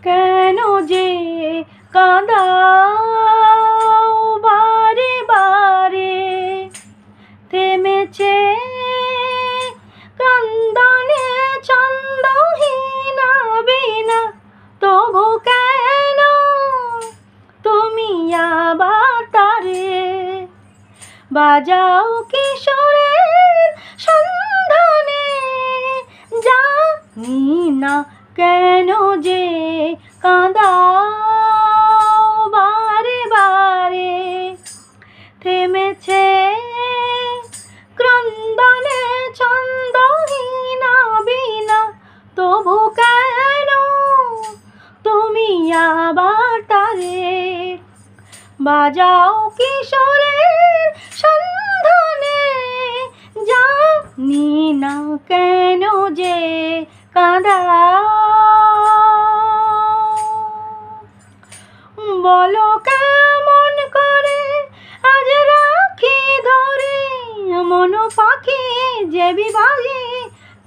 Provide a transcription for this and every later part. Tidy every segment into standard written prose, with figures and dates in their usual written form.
কেন যে কাঁদাও বারে বারে, থেমেছে ক্রন্দনে ছন্দহীনা বীণা, তবু কেন তুমি আবার তারে বাজাও কিশোরের সন্ধানে? জানি না কেন যে কাঁদাও বারে বারে, থেমেছে ক্রন্দনে ছন্দহীনা বীণা, তবু কেন তুমি আবার তারে বাজাও কিশোরের সন্ধানে? জানি না কেন যে কাঁদাও। বলো কেমন করে আজ রাখি ধরে মন পাখি যে বিভাগে,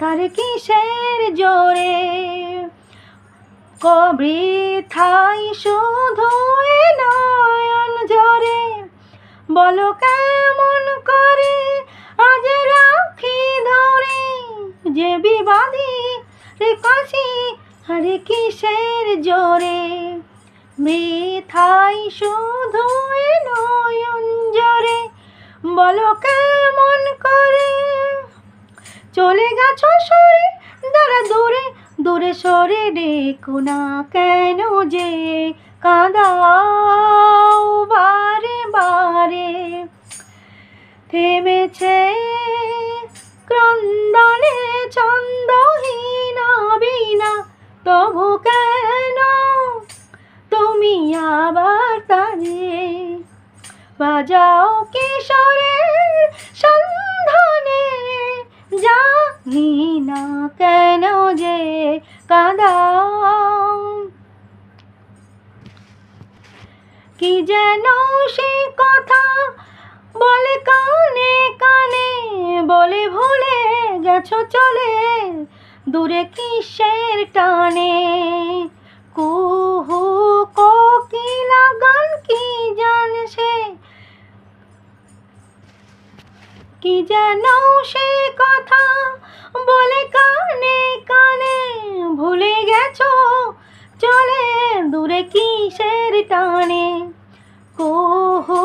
তার কিসের জোরে বৃথাই শুধু এ নয়ন ঝরে? বলো কেমন করে আজ রাখি ধরে যে বিবাদী রে কাশি, আরে কিসের জোরে বৃথাই শুধু এ নয়ন ঝরে? বলো কেমন করে চলে গেছো সরে দাঁড়া দূরে দূরে সরে, দেখো না কেন যে কাঁদাও বারে বারে, থেমেছে ক্রন্দনে ছন্দহীনা বীণা, তবু কেন তুমি আবার তারে বাজাও কিশোরের সন্ধানে? জানি না কেন যে কাঁদাও। কি যেন সে কথা বলে কানে কানে, বলে ভুলে গেছো চলে দূরে কিসের টানে? কুহু কোকিলা গান কি জানে সে, কি যেন সে কথা বলে কানে কানে, ভুলে গেছো চলে দূরে কিসের টানে? কুহু